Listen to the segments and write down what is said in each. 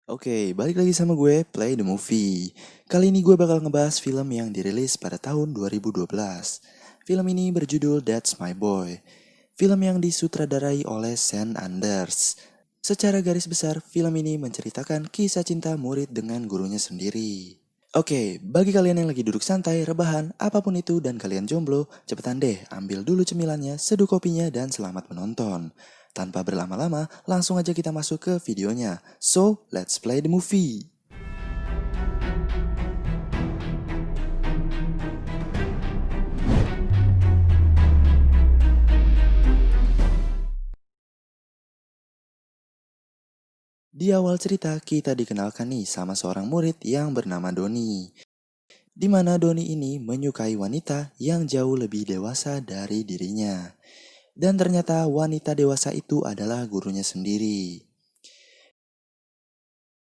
Oke, balik lagi sama gue, Play the Movie. Kali ini gue bakal ngebahas film yang dirilis pada tahun 2012. Film ini berjudul That's My Boy. Film yang disutradarai oleh Sam Anders. Secara garis besar, film ini menceritakan kisah cinta murid dengan gurunya sendiri. Oke, bagi kalian yang lagi duduk santai, rebahan, apapun itu dan kalian jomblo, cepetan deh ambil dulu cemilannya, seduh kopinya dan selamat menonton. Tanpa berlama-lama, langsung aja kita masuk ke videonya. So, let's play the movie. Di awal cerita, kita dikenalkan nih sama seorang murid yang bernama Doni. Di mana Doni ini menyukai wanita yang jauh lebih dewasa dari dirinya. Dan ternyata wanita dewasa itu adalah gurunya sendiri.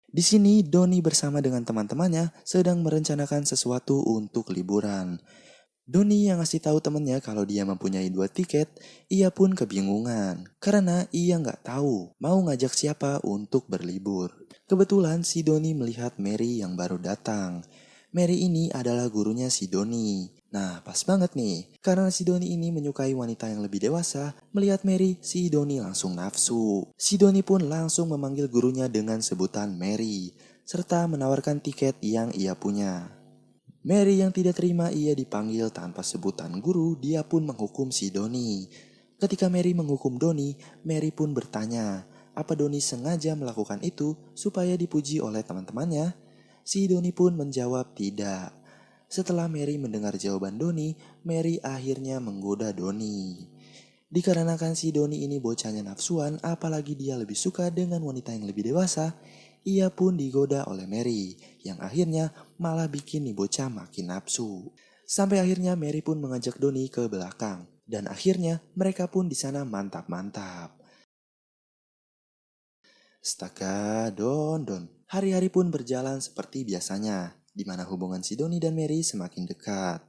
Di sini Doni bersama dengan teman-temannya sedang merencanakan sesuatu untuk liburan. Doni yang ngasih tahu temennya kalau dia mempunyai 2 tiket, ia pun kebingungan karena ia nggak tahu mau ngajak siapa untuk berlibur. Kebetulan si Doni melihat Mary yang baru datang. Mary ini adalah gurunya si Doni. Nah, pas banget nih. Karena si Doni ini menyukai wanita yang lebih dewasa, melihat Mary, si Doni langsung nafsu. Si Doni pun langsung memanggil gurunya dengan sebutan Mary, serta menawarkan tiket yang ia punya. Mary yang tidak terima ia dipanggil tanpa sebutan guru, dia pun menghukum si Doni. Ketika Mary menghukum Doni, Mary pun bertanya, apa Doni sengaja melakukan itu supaya dipuji oleh teman-temannya? Si Doni pun menjawab tidak. Setelah Mary mendengar jawaban Doni, Mary akhirnya menggoda Doni. Dikarenakan si Doni ini bocahnya nafsuan, apalagi dia lebih suka dengan wanita yang lebih dewasa, ia pun digoda oleh Mary, yang akhirnya malah bikin nih bocah makin nafsu. Sampai akhirnya Mary pun mengajak Doni ke belakang, dan akhirnya mereka pun di sana mantap-mantap. Astaga, Don. Hari-hari pun berjalan seperti biasanya, di mana hubungan si Doni dan Mary semakin dekat.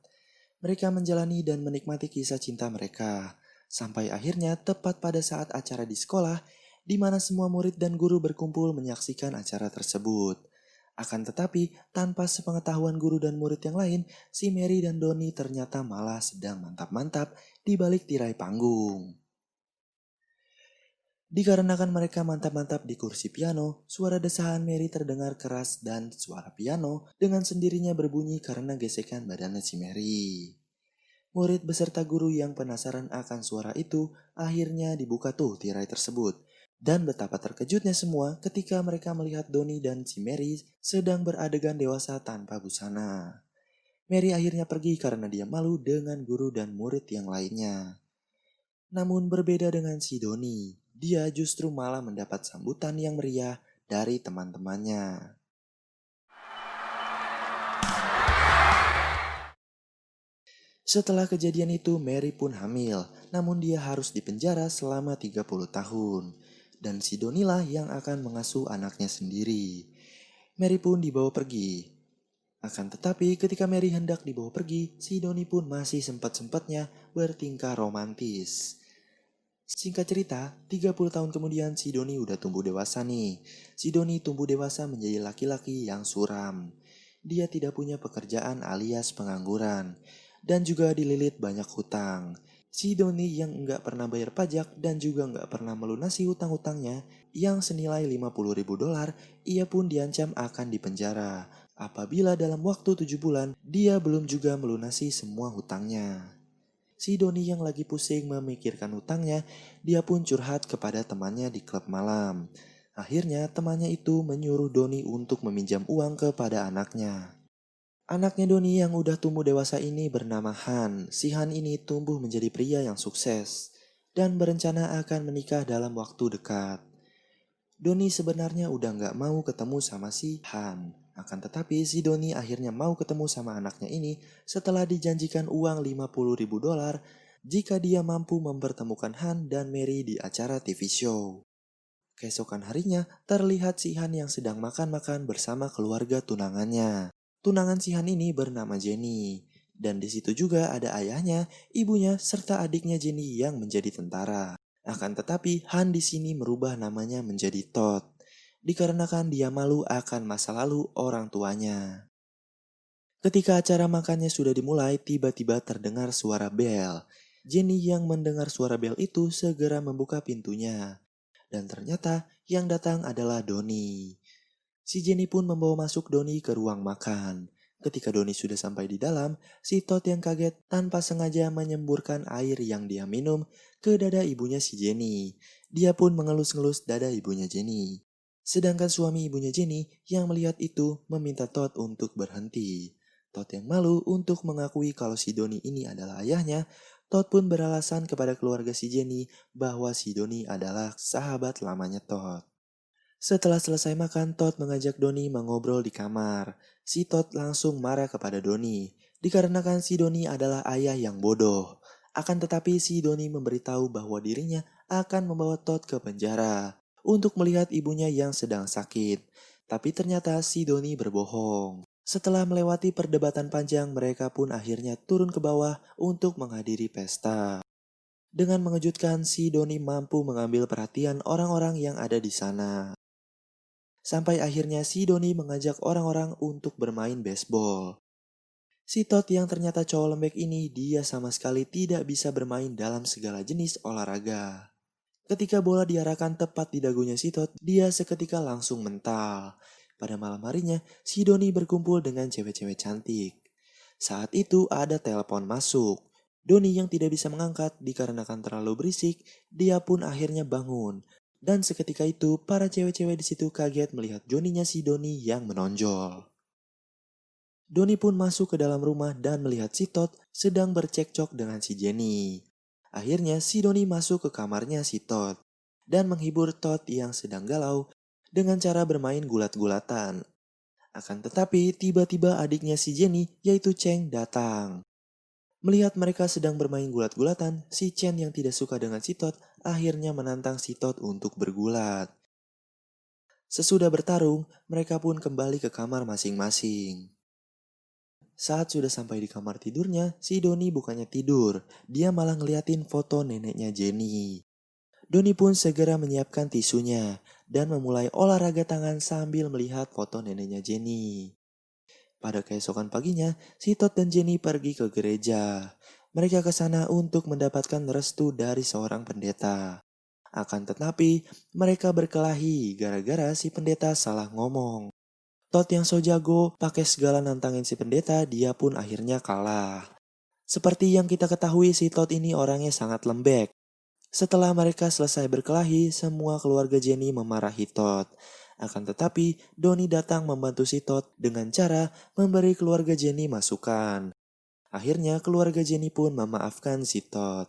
Mereka menjalani dan menikmati kisah cinta mereka, sampai akhirnya tepat pada saat acara di sekolah, di mana semua murid dan guru berkumpul menyaksikan acara tersebut. Akan tetapi, tanpa sepengetahuan guru dan murid yang lain, si Mary dan Doni ternyata malah sedang mantap-mantap di balik tirai panggung. Dikarenakan mereka mantap-mantap di kursi piano, suara desahan Mary terdengar keras dan suara piano dengan sendirinya berbunyi karena gesekan badannya si Mary. Murid beserta guru yang penasaran akan suara itu akhirnya dibuka tuh tirai tersebut. Dan betapa terkejutnya semua ketika mereka melihat Doni dan si Mary sedang beradegan dewasa tanpa busana. Mary akhirnya pergi karena dia malu dengan guru dan murid yang lainnya. Namun berbeda dengan si Doni, dia justru malah mendapat sambutan yang meriah dari teman-temannya. Setelah kejadian itu, Mary pun hamil, namun dia harus dipenjara selama 30 tahun. Dan si Donilah yang akan mengasuh anaknya sendiri. Mary pun dibawa pergi. Akan tetapi ketika Mary hendak dibawa pergi, si Doni pun masih sempat-sempatnya bertingkah romantis. Singkat cerita, 30 tahun kemudian si Doni udah tumbuh dewasa nih. Si Doni tumbuh dewasa menjadi laki-laki yang suram. Dia tidak punya pekerjaan alias pengangguran. Dan juga dililit banyak hutang. Si Doni yang nggak pernah bayar pajak dan juga nggak pernah melunasi hutang-hutangnya yang senilai 50 ribu dolar, ia pun diancam akan dipenjara. Apabila dalam waktu 7 bulan, dia belum juga melunasi semua hutangnya. Si Doni yang lagi pusing memikirkan hutangnya, dia pun curhat kepada temannya di klub malam. Akhirnya temannya itu menyuruh Doni untuk meminjam uang kepada anaknya. Anaknya Doni yang udah tumbuh dewasa ini bernama Han. Si Han ini tumbuh menjadi pria yang sukses dan berencana akan menikah dalam waktu dekat. Doni sebenarnya udah nggak mau ketemu sama si Han. Akan tetapi si Doni akhirnya mau ketemu sama anaknya ini setelah dijanjikan uang 50 ribu dolar jika dia mampu mempertemukan Han dan Mary di acara TV show. Keesokan harinya terlihat si Han yang sedang makan-makan bersama keluarga tunangannya. Tunangan si Han ini bernama Jenny. Dan di situ juga ada ayahnya, ibunya, serta adiknya Jenny yang menjadi tentara. Akan tetapi Han di sini merubah namanya menjadi Todd. dikarenakan dia malu akan masa lalu orang tuanya. Ketika acara makannya sudah dimulai, tiba-tiba terdengar suara bel. Jenny yang mendengar suara bel itu segera membuka pintunya. Dan ternyata yang datang adalah Doni. Si Jenny pun membawa masuk Doni ke ruang makan. Ketika Doni sudah sampai di dalam, si Todd yang kaget tanpa sengaja menyemburkan air yang dia minum ke dada ibunya si Jenny. Dia pun mengelus-ngelus dada ibunya Jenny. Sedangkan suami ibunya Jenny yang melihat itu meminta Todd untuk berhenti. Todd yang malu untuk mengakui kalau si Doni ini adalah ayahnya, Todd pun beralasan kepada keluarga si Jenny bahwa si Doni adalah sahabat lamanya Todd. Setelah selesai makan, Todd mengajak Doni mengobrol di kamar. Si Todd langsung marah kepada Doni, dikarenakan si Doni adalah ayah yang bodoh. Akan tetapi si Doni memberitahu bahwa dirinya akan membawa Todd ke penjara untuk melihat ibunya yang sedang sakit. Tapi ternyata si Doni berbohong. Setelah melewati perdebatan panjang, mereka pun akhirnya turun ke bawah untuk menghadiri pesta. Dengan mengejutkan, si Doni mampu mengambil perhatian orang-orang yang ada di sana. Sampai akhirnya si Doni mengajak orang-orang untuk bermain baseball. Si Todd yang ternyata cowok lembek ini, dia sama sekali tidak bisa bermain dalam segala jenis olahraga. Ketika bola diarahkan tepat di dagunya si Todd, dia seketika langsung mental. Pada malam harinya, si Doni berkumpul dengan cewek-cewek cantik. Saat itu ada telepon masuk. Doni yang tidak bisa mengangkat dikarenakan terlalu berisik, dia pun akhirnya bangun. Dan seketika itu, para cewek-cewek di situ kaget melihat Joninya si Doni yang menonjol. Doni pun masuk ke dalam rumah dan melihat si Todd sedang bercekcok dengan si Jenny. Akhirnya si Doni masuk ke kamarnya si Todd dan menghibur Todd yang sedang galau dengan cara bermain gulat-gulatan. Akan tetapi tiba-tiba adiknya si Jenny yaitu Cheng datang. Melihat mereka sedang bermain gulat-gulatan, si Chen yang tidak suka dengan si Todd akhirnya menantang si Todd untuk bergulat. Sesudah bertarung, mereka pun kembali ke kamar masing-masing. Saat sudah sampai di kamar tidurnya, si Doni bukannya tidur, dia malah ngeliatin foto neneknya Jenny. Doni pun segera menyiapkan tisunya dan memulai olahraga tangan sambil melihat foto neneknya Jenny. Pada keesokan paginya, si Todd dan Jenny pergi ke gereja. Mereka ke sana untuk mendapatkan restu dari seorang pendeta. Akan tetapi, mereka berkelahi gara-gara si pendeta salah ngomong. Todd yang so jago pakai segala nantangin si pendeta, dia pun akhirnya kalah. Seperti yang kita ketahui, si Todd ini orangnya sangat lembek. Setelah mereka selesai berkelahi, semua keluarga Jenny memarahi Todd. Akan tetapi, Doni datang membantu si Todd dengan cara memberi keluarga Jenny masukan. Akhirnya, keluarga Jenny pun memaafkan si Todd.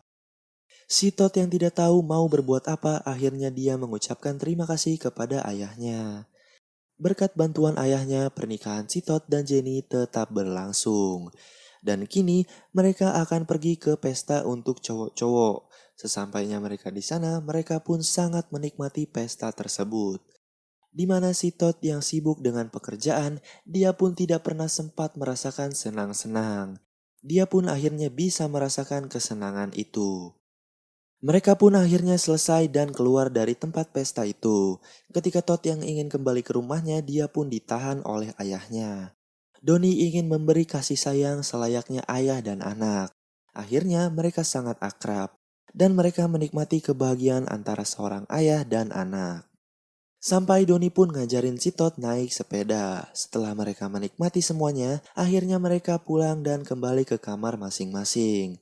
Si Todd yang tidak tahu mau berbuat apa, akhirnya dia mengucapkan terima kasih kepada ayahnya. Berkat bantuan ayahnya, pernikahan si Todd dan Jenny tetap berlangsung. Dan kini mereka akan pergi ke pesta untuk cowok-cowok. Sesampainya mereka di sana, mereka pun sangat menikmati pesta tersebut. Di mana si Todd yang sibuk dengan pekerjaan, dia pun tidak pernah sempat merasakan senang-senang. Dia pun akhirnya bisa merasakan kesenangan itu. Mereka pun akhirnya selesai dan keluar dari tempat pesta itu. Ketika Todd yang ingin kembali ke rumahnya, dia pun ditahan oleh ayahnya. Doni ingin memberi kasih sayang selayaknya ayah dan anak. Akhirnya mereka sangat akrab. Dan mereka menikmati kebahagiaan antara seorang ayah dan anak. Sampai Doni pun ngajarin si Todd naik sepeda. Setelah mereka menikmati semuanya, akhirnya mereka pulang dan kembali ke kamar masing-masing.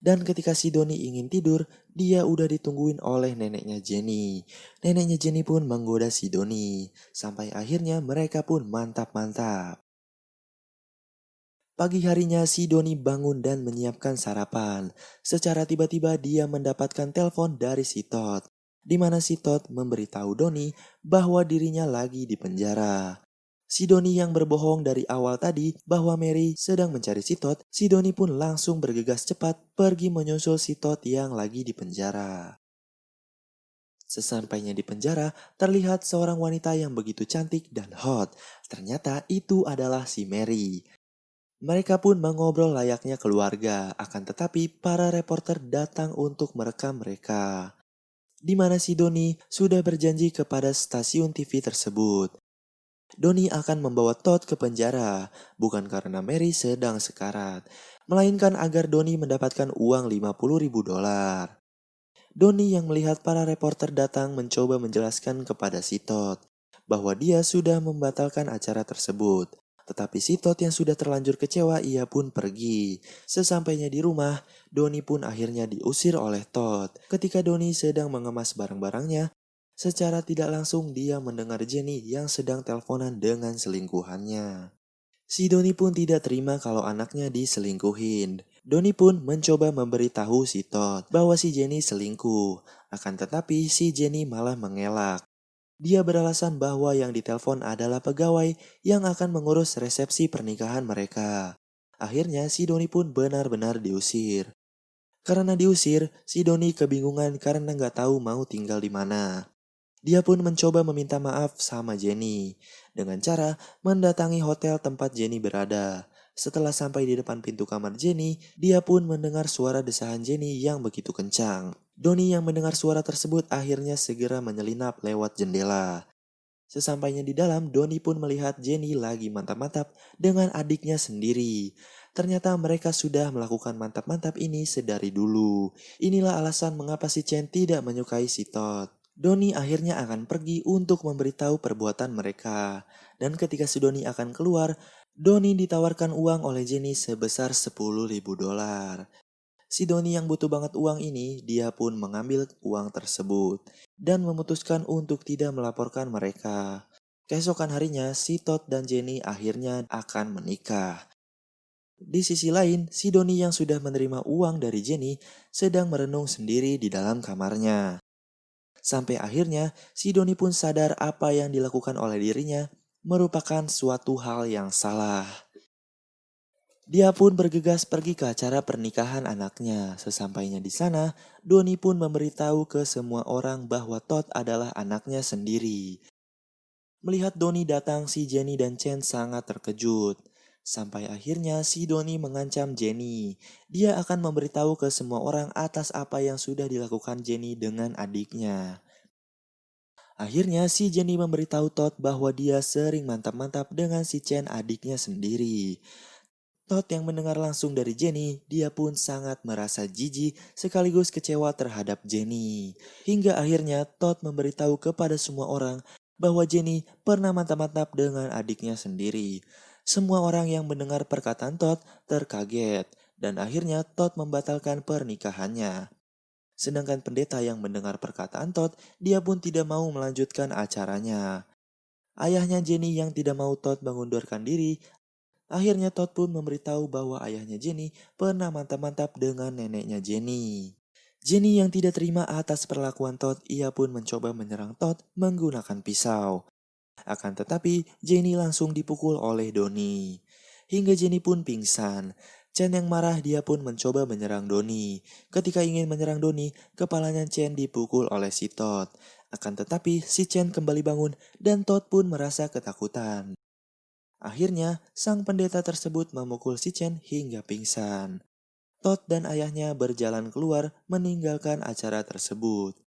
Dan ketika si Doni ingin tidur, dia udah ditungguin oleh neneknya Jenny. Neneknya Jenny pun menggoda si Doni. Sampai akhirnya mereka pun mantap-mantap. Pagi harinya si Doni bangun dan menyiapkan sarapan. Secara tiba-tiba dia mendapatkan telepon dari si Todd, di mana si Todd memberitahu Doni bahwa dirinya lagi di penjara. Si Doni yang berbohong dari awal tadi bahwa Mary sedang mencari si Todd, si Doni pun langsung bergegas cepat pergi menyusul si Todd yang lagi di penjara. Sesampainya di penjara, terlihat seorang wanita yang begitu cantik dan hot. Ternyata itu adalah si Mary. Mereka pun mengobrol layaknya keluarga, akan tetapi para reporter datang untuk merekam mereka. di mana si Doni sudah berjanji kepada stasiun TV tersebut. Doni akan membawa Todd ke penjara, bukan karena Mary sedang sekarat, melainkan agar Doni mendapatkan uang 50.000 dolar. Doni yang melihat para reporter datang mencoba menjelaskan kepada si Todd bahwa dia sudah membatalkan acara tersebut. Tetapi si Todd yang sudah terlanjur kecewa ia pun pergi. Sesampainya di rumah, Doni pun akhirnya diusir oleh Todd. Ketika Doni sedang mengemas barang-barangnya, secara tidak langsung dia mendengar Jenny yang sedang teleponan dengan selingkuhannya. Si Doni pun tidak terima kalau anaknya diselingkuhin. Doni pun mencoba memberitahu si Todd bahwa si Jenny selingkuh. Akan tetapi si Jenny malah mengelak. Dia beralasan bahwa yang ditelepon adalah pegawai yang akan mengurus resepsi pernikahan mereka. Akhirnya si Doni pun benar-benar diusir. Karena diusir, si Doni kebingungan karena nggak tahu mau tinggal di mana. Dia pun mencoba meminta maaf sama Jenny dengan cara mendatangi hotel tempat Jenny berada. Setelah sampai di depan pintu kamar Jenny, dia pun mendengar suara desahan Jenny yang begitu kencang. Doni yang mendengar suara tersebut akhirnya segera menyelinap lewat jendela. Sesampainya di dalam, Doni pun melihat Jenny lagi mantap-mantap dengan adiknya sendiri. Ternyata mereka sudah melakukan mantap-mantap ini sedari dulu. Inilah alasan mengapa si Chen tidak menyukai si Todd. Doni akhirnya akan pergi untuk memberitahu perbuatan mereka. Dan ketika si Doni akan keluar, Doni ditawarkan uang oleh Jenny sebesar 10.000 dolar. Si Doni yang butuh banget uang ini, dia pun mengambil uang tersebut dan memutuskan untuk tidak melaporkan mereka. Keesokan harinya, si Todd dan Jenny akhirnya akan menikah. Di sisi lain, si Doni yang sudah menerima uang dari Jenny sedang merenung sendiri di dalam kamarnya. Sampai akhirnya, si Doni pun sadar apa yang dilakukan oleh dirinya merupakan suatu hal yang salah. Dia pun bergegas pergi ke acara pernikahan anaknya. Sesampainya di sana, Doni pun memberitahu ke semua orang bahwa Todd adalah anaknya sendiri. Melihat Doni datang, si Jenny dan Chen sangat terkejut. Sampai akhirnya si Doni mengancam Jenny. Dia akan memberitahu ke semua orang atas apa yang sudah dilakukan Jenny dengan adiknya. Akhirnya si Jenny memberitahu Todd bahwa dia sering mantap-mantap dengan si Chen adiknya sendiri. Todd yang mendengar langsung dari Jenny, dia pun sangat merasa jijik sekaligus kecewa terhadap Jenny. Hingga akhirnya Todd memberitahu kepada semua orang bahwa Jenny pernah mantap-mantap dengan adiknya sendiri. Semua orang yang mendengar perkataan Todd terkaget dan akhirnya Todd membatalkan pernikahannya. Sedangkan pendeta yang mendengar perkataan Todd, dia pun tidak mau melanjutkan acaranya. Ayahnya Jenny yang tidak mau Todd mengundurkan diri. Akhirnya Todd pun memberitahu bahwa ayahnya Jenny pernah mantap-mantap dengan neneknya Jenny. Jenny yang tidak terima atas perlakuan Todd, ia pun mencoba menyerang Todd menggunakan pisau. Akan tetapi, Jenny langsung dipukul oleh Doni. Hingga Jenny pun pingsan. Chen yang marah dia pun mencoba menyerang Doni. Ketika ingin menyerang Doni, kepalanya Chen dipukul oleh si Todd. Akan tetapi, si Chen kembali bangun dan Todd pun merasa ketakutan. Akhirnya, sang pendeta tersebut memukul si Chen hingga pingsan. Todd dan ayahnya berjalan keluar meninggalkan acara tersebut.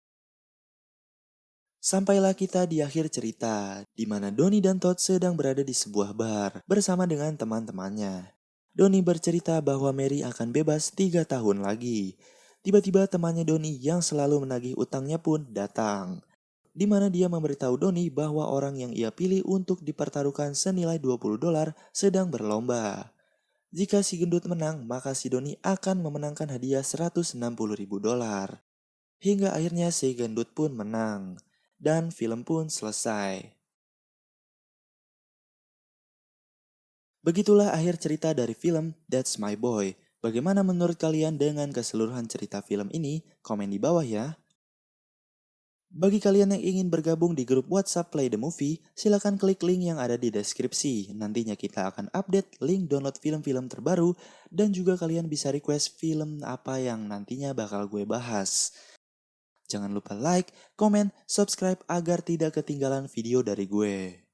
Sampailah kita di akhir cerita, di mana Doni dan Todd sedang berada di sebuah bar bersama dengan teman-temannya. Doni bercerita bahwa Mary akan bebas 3 tahun lagi. Tiba-tiba temannya Doni yang selalu menagih utangnya pun datang, di mana dia memberitahu Doni bahwa orang yang ia pilih untuk dipertaruhkan senilai 20 dolar sedang berlomba. Jika si gendut menang, maka si Doni akan memenangkan hadiah 160.000 dolar. Hingga akhirnya si gendut pun menang. Dan film pun selesai. Begitulah akhir cerita dari film That's My Boy. Bagaimana menurut kalian dengan keseluruhan cerita film ini? Komen di bawah ya. Bagi kalian yang ingin bergabung di grup WhatsApp Play the Movie, silakan klik link yang ada di deskripsi. Nantinya kita akan update link download film-film terbaru dan juga kalian bisa request film apa yang nantinya bakal gue bahas. Jangan lupa like, komen, subscribe agar tidak ketinggalan video dari gue.